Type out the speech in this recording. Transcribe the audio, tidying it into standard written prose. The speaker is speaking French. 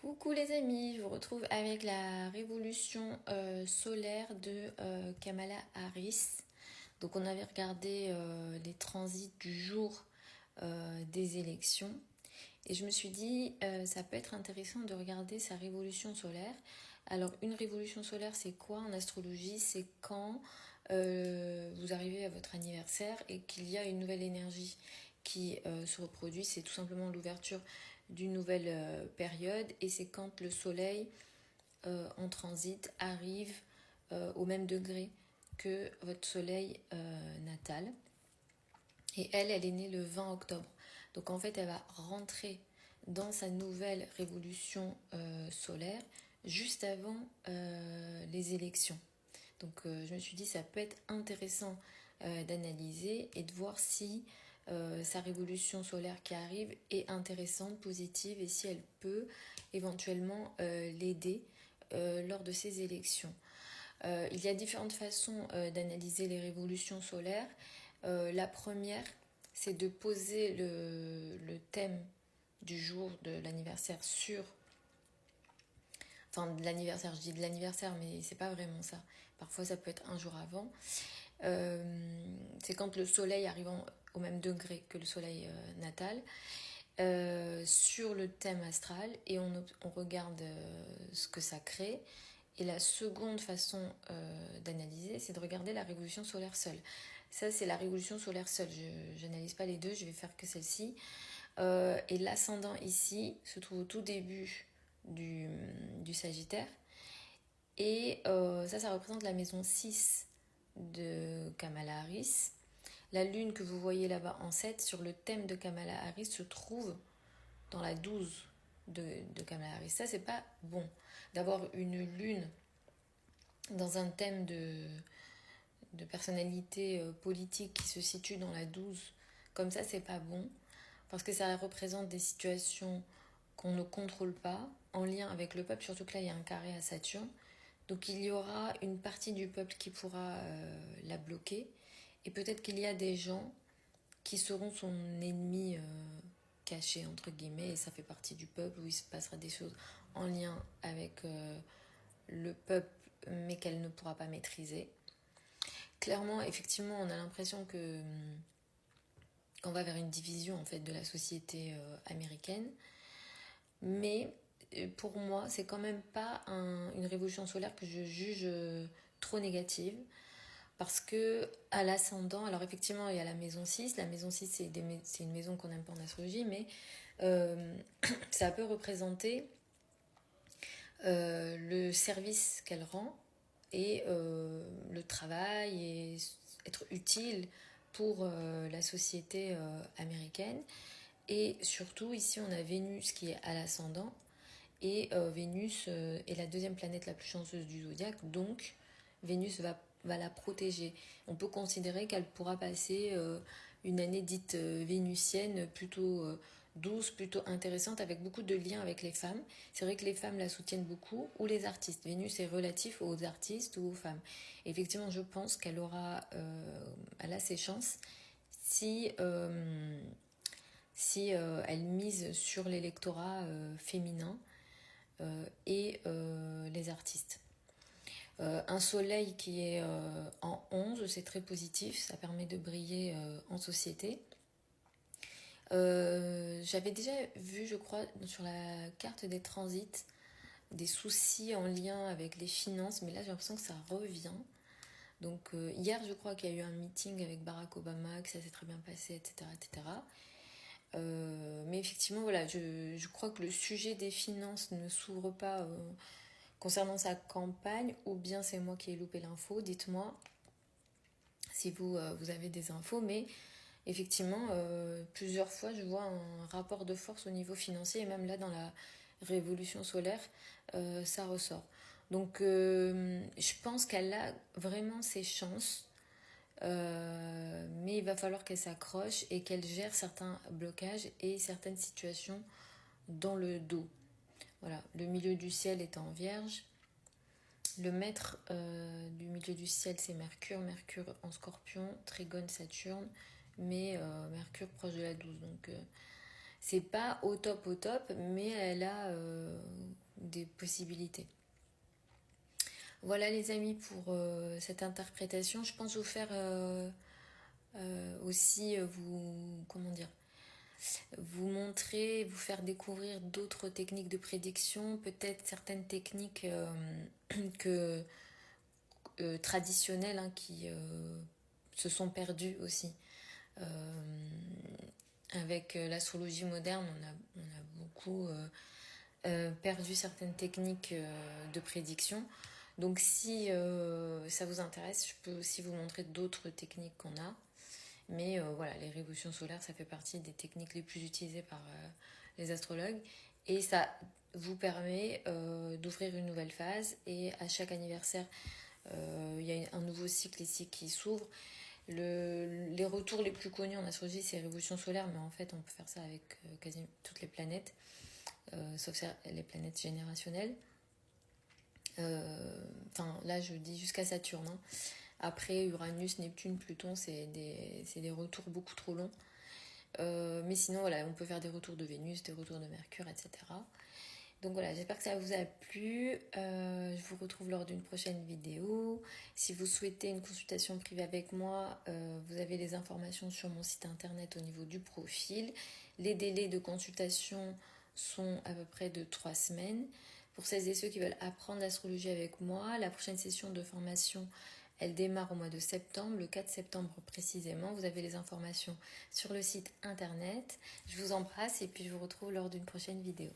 Coucou les amis, je vous retrouve avec la révolution solaire de Kamala Harris. Donc on avait regardé les transits du jour des élections et je me suis dit ça peut être intéressant de regarder sa révolution solaire. Alors une révolution solaire c'est quoi en astrologie? C'est quand vous arrivez à votre anniversaire et qu'il y a une nouvelle énergie qui se reproduit. C'est tout simplement l'ouverture d'une nouvelle période et c'est quand le soleil en transit arrive au même degré que votre soleil natal. Et elle est née le 20 octobre. Donc en fait, elle va rentrer dans sa nouvelle révolution solaire juste avant les élections. Donc je me suis dit ça peut être intéressant d'analyser et de voir si sa révolution solaire qui arrive est intéressante, positive et si elle peut éventuellement l'aider lors de ces élections. Il y a différentes façons d'analyser les révolutions solaires. La première, c'est de poser le thème du jour de l'anniversaire sur... Enfin, de l'anniversaire, je dis de l'anniversaire, mais c'est pas vraiment ça. Parfois, ça peut être un jour avant. C'est quand le soleil arrive au même degré que le soleil natal. Sur le thème astral et on regarde ce que ça crée. Et la seconde façon d'analyser, c'est de regarder la révolution solaire seule. Ça, c'est la révolution solaire seule. Je n'analyse pas les deux, je vais faire que celle-ci. Et l'ascendant ici se trouve au tout début du Sagittaire. Et ça représente la maison 6 de Kamala Harris. La lune que vous voyez là-bas en 7 sur le thème de Kamala Harris se trouve dans la 12 de Kamala Harris. Ça, c'est pas bon. D'avoir une lune dans un thème de personnalité politique qui se situe dans la 12, comme ça, c'est pas bon. Parce que ça représente des situations qu'on ne contrôle pas, en lien avec le peuple, surtout que là, il y a un carré à Saturne. Donc il y aura une partie du peuple qui pourra la bloquer. Et peut-être qu'il y a des gens qui seront son ennemi caché, entre guillemets, et ça fait partie du peuple, où il se passera des choses en lien avec le peuple, mais qu'elle ne pourra pas maîtriser. Clairement, effectivement, on a l'impression qu'on va vers une division en fait de la société américaine. Mais pour moi, c'est quand même pas une révolution solaire que je juge trop négative. Parce que à l'ascendant, alors effectivement, il y a la maison 6. La maison 6, c'est une maison qu'on n'aime pas en astrologie, mais ça peut représenter le service qu'elle rend et le travail et être utile pour la société américaine. Et surtout, ici, on a Vénus qui est à l'ascendant. Et Vénus est la deuxième planète la plus chanceuse du zodiaque. Donc, Vénus va la protéger. On peut considérer qu'elle pourra passer une année dite vénusienne plutôt douce, plutôt intéressante, avec beaucoup de liens avec les femmes. C'est vrai que les femmes la soutiennent beaucoup, ou les artistes. Vénus est relatif aux artistes ou aux femmes. Et effectivement, je pense qu'elle elle a ses chances si elle mise sur l'électorat féminin et les artistes. Un soleil qui est en 11, c'est très positif, ça permet de briller en société. J'avais déjà vu, je crois, sur la carte des transits, des soucis en lien avec les finances, mais là j'ai l'impression que ça revient. Donc hier, je crois qu'il y a eu un meeting avec Barack Obama, que ça s'est très bien passé, etc. etc. Mais effectivement, voilà, je crois que le sujet des finances ne s'ouvre pas concernant sa campagne, ou bien c'est moi qui ai loupé l'info, dites-moi si vous avez des infos, mais effectivement, plusieurs fois, je vois un rapport de force au niveau financier, et même là, dans la révolution solaire, ça ressort. Donc, je pense qu'elle a vraiment ses chances, mais il va falloir qu'elle s'accroche et qu'elle gère certains blocages et certaines situations dans le dos. Voilà, le milieu du ciel est en Vierge. Le maître du milieu du ciel, c'est Mercure. Mercure en Scorpion, Trigone Saturne, mais Mercure proche de la 12. Donc, c'est pas au top, mais elle a des possibilités. Voilà les amis pour cette interprétation. Je pense vous faire aussi vous montrer, vous faire découvrir d'autres techniques de prédiction, peut-être certaines techniques que traditionnelles qui se sont perdues aussi. Avec l'astrologie moderne, on a beaucoup perdu certaines techniques de prédiction. Donc si ça vous intéresse, je peux aussi vous montrer d'autres techniques qu'on a. Mais voilà, les révolutions solaires, ça fait partie des techniques les plus utilisées par les astrologues. Et ça vous permet d'ouvrir une nouvelle phase. Et à chaque anniversaire, il y a un nouveau cycle ici qui s'ouvre. Les retours les plus connus en astrologie, c'est les révolutions solaires. Mais en fait, on peut faire ça avec quasiment toutes les planètes, sauf les planètes générationnelles. Enfin, là, je dis jusqu'à Saturne. Hein. Après, Uranus, Neptune, Pluton, c'est des retours beaucoup trop longs. Mais sinon, voilà, on peut faire des retours de Vénus, des retours de Mercure, etc. Donc voilà, j'espère que ça vous a plu. Je vous retrouve lors d'une prochaine vidéo. Si vous souhaitez une consultation privée avec moi, vous avez les informations sur mon site internet au niveau du profil. Les délais de consultation sont à peu près de 3 semaines. Pour celles et ceux qui veulent apprendre l'astrologie avec moi, la prochaine session de formation, elle démarre au mois de septembre, le 4 septembre précisément. Vous avez les informations sur le site internet. Je vous embrasse et puis je vous retrouve lors d'une prochaine vidéo.